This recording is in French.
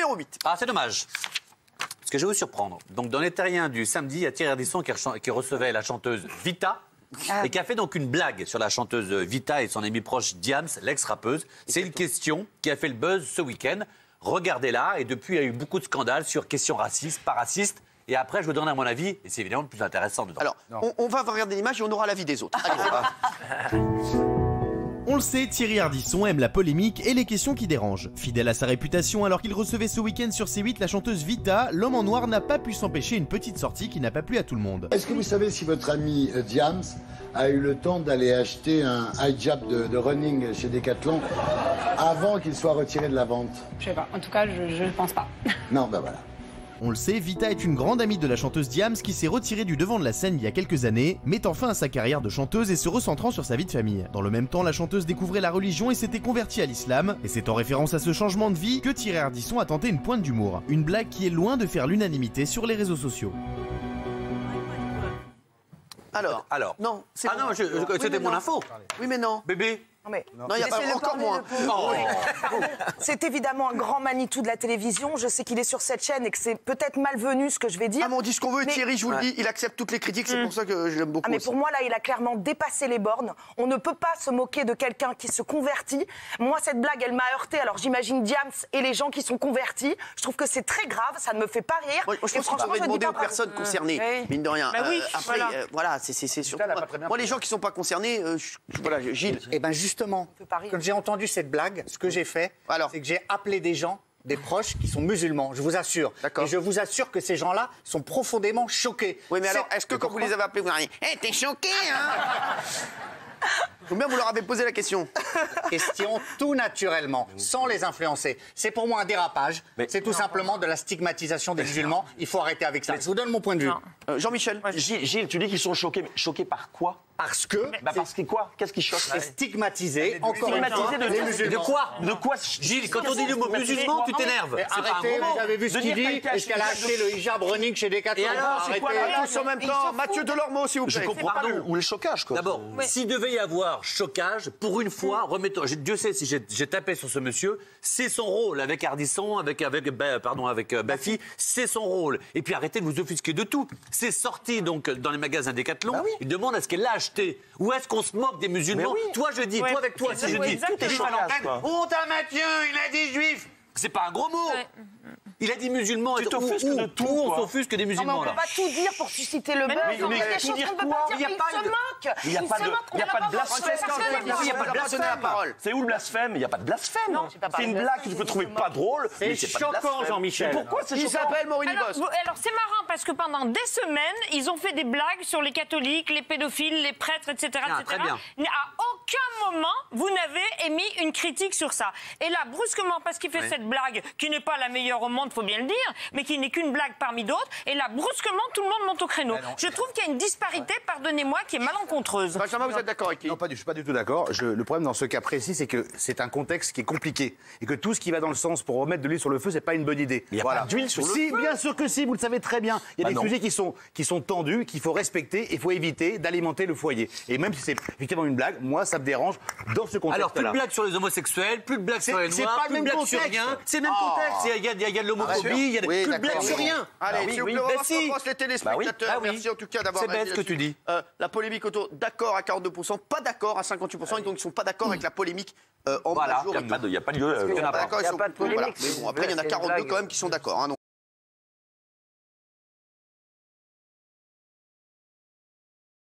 numéro 8. Ah, c'est dommage. Parce que je vais vous surprendre. Donc, dans les terriens du samedi, il y a Thierry Ardisson qui recevait la chanteuse Vita. Et qui a fait donc une blague sur la chanteuse Vita et son ami proche Diams, l'ex-rappeuse. C'est une question qui a fait le buzz ce week-end. Regardez-la. Et depuis, il y a eu beaucoup de scandales sur questions racistes, pas racistes. Et après, je vous donnerai mon avis. Et c'est évidemment le plus intéressant dedans. Alors, on va regarder l'image et on aura l'avis des autres. Allez, On le sait, Thierry Ardisson aime la polémique et les questions qui dérangent. Fidèle à sa réputation alors qu'il recevait ce week-end sur C8 la chanteuse Vita, l'homme en noir n'a pas pu s'empêcher une petite sortie qui n'a pas plu à tout le monde. Est-ce que vous savez si votre ami Diams a eu le temps d'aller acheter un hijab de running chez Decathlon avant qu'il soit retiré de la vente? Je sais pas, en tout cas je ne pense pas. Non, ben voilà. On le sait, Vita est une grande amie de la chanteuse Diams qui s'est retirée du devant de la scène il y a quelques années, mettant fin à sa carrière de chanteuse et se recentrant sur sa vie de famille. Dans le même temps, la chanteuse découvrait la religion et s'était convertie à l'islam, et c'est en référence à ce changement de vie que Thierry Ardisson a tenté une pointe d'humour. Une blague qui est loin de faire l'unanimité sur les réseaux sociaux. alors. Non, c'est Ah non, c'était mon info. Oui, mais non. Bébé. Mais Non, il y a pas encore moins. c'est évidemment un grand Manitou de la télévision. Je sais qu'il est sur cette chaîne et que c'est peut-être malvenu ce que je vais dire. Ah, mais on dit ce qu'on veut. Mais- Thierry, je vous le dis, il accepte toutes les critiques. C'est pour ça que je l'aime beaucoup. Ah mais aussi. pour moi là il a clairement dépassé les bornes. On ne peut pas se moquer de quelqu'un qui se convertit. Moi cette blague elle m'a heurté. Alors j'imagine Diams et les gens qui sont convertis. Je trouve que c'est très grave. Ça ne me fait pas rire. Moi, je Et pense qu'on devrait je dis demander pas aux bravo. personnes concernées, Oui. mine de rien. Bah oui, après, voilà, c'est surtout. Moi, les gens qui ne sont pas concernés, voilà, Gilles. Eh bien justement, peut pas rire. quand j'ai entendu cette blague, ce que j'ai fait, Alors. c'est que j'ai appelé des gens, des proches qui sont musulmans, je vous assure. D'accord. Et je vous assure que ces gens-là sont profondément choqués. Oui, mais alors, C'est- est-ce que quand vous les avez appelés, vous leur avez dit « Hé, t'es choqué, hein ?» Ou bien vous leur avez posé la question. Question tout naturellement, sans les influencer. C'est pour moi un dérapage. C'est tout simplement de la stigmatisation des musulmans. Il faut arrêter avec ça. Je vous donne mon point de vue. Jean-Michel. Gilles, tu dis qu'ils sont choqués. Mais choqués par quoi? Parce que Parce que quoi? Qu'est-ce qui choque? c'est stigmatisé, encore une fois, Stigmatisé les musulmans. De quoi? Gilles, quand on dit le mot musulman, tu t'énerves. Mais C'est pas un arrêtez, gros mot. vous avez vu ce De qu'il dire dit? quelqu'un Est-ce qu'elle a acheté le hijab running chez Decathlon? Et alors, C'est quoi la réponse en même temps? Mathieu Delormeau, s'il vous Je plaît. comprends pas Pardon. où est le chocage, quoi. D'abord, s'il devait y avoir chocage, pour une fois, remettons. Dieu sait si j'ai tapé sur ce monsieur, c'est son rôle avec Ardisson, avec Baffy, c'est son rôle. Et puis arrêtez de vous offusquer de tout. C'est sorti donc dans les magasins Decathlon. Il demande à ce qu'elle l'a acheté. Où est-ce qu'on se moque des musulmans? Toi, je dis, toi avec toi, si je dis, Tout est juif à chocage, l'antenne, quoi. honte à Mathieu, il a dit juif. C'est pas un gros mot. Il a dit musulman. Tu t'offusques de tout, Où on quoi. s'offusque des Non, mais musulmans on ne là? peut pas tout dire pour susciter le buzz. Il y a des choses qu'on ne peut pas dire. Il y a Il pas se de- moque. Il n'y a pas de blasphème. Il n'y a pas de blasphème. C'est où le blasphème? Il n'y a pas de blasphème. Non, j'ai pas C'est parlé une de blague que blasphème, tu peux trouver justement. pas drôle. C'est mais pas de choquant, blasphème. Jean-Michel. Mais pourquoi c'est Il choquant? s'appelle Maureen Alors, Boss. alors, c'est marrant parce que pendant des semaines, ils ont fait des blagues sur les catholiques, les pédophiles, les prêtres, etc. Ah, très bien. À aucun moment, vous n'avez émis une critique sur ça. Et là, brusquement, parce qu'il fait cette blague, qui n'est pas la meilleure au monde, faut bien le dire, mais qui n'est qu'une blague parmi d'autres, et là, brusquement, tout le monde monte au créneau. Je trouve qu'il y a une disparité, pardonnez-moi, qui est malencontreuse. Benjamin, vous êtes d'accord avec qui? Non, je suis pas du tout d'accord. Le problème dans ce cas précis, c'est que c'est un contexte qui est compliqué et que tout ce qui va dans le sens pour remettre de l'huile sur le feu, c'est pas une bonne idée. Il y a pas d'huile sur le Si, bien sûr que si, vous le savez très bien. Il y a des non. sujets qui sont tendus, qu'il faut respecter et il faut éviter d'alimenter le foyer. Et même si c'est effectivement une blague, moi, ça me dérange dans ce contexte-là. Alors, plus de blagues sur les homosexuels, plus de blagues sur les c'est noirs, pas le plus de même blagues sur contexte. rien. C'est le même contexte. Il y a de l'homophobie, il y a Oui, plus de d'accord. blagues sur rien. Allez, s'il vous plaît, on va voir ce qu'en pensent les téléspectateurs. Ah oui. Merci en tout cas d'avoir C'est bête réagi ce que tu là-dessus. dis. La polémique autour d'accord à 42%, pas d'accord à 58%, et donc ils ne sont pas d'accord avec la polémique en Voilà, majorité. Il n'y a pas de lieu. Ils sont pas d'accord, Il y a ils sont pas de voilà. polémique. Mais bon, après, il y en a C'est une 42 blague. quand même qui sont d'accord. Hein, donc.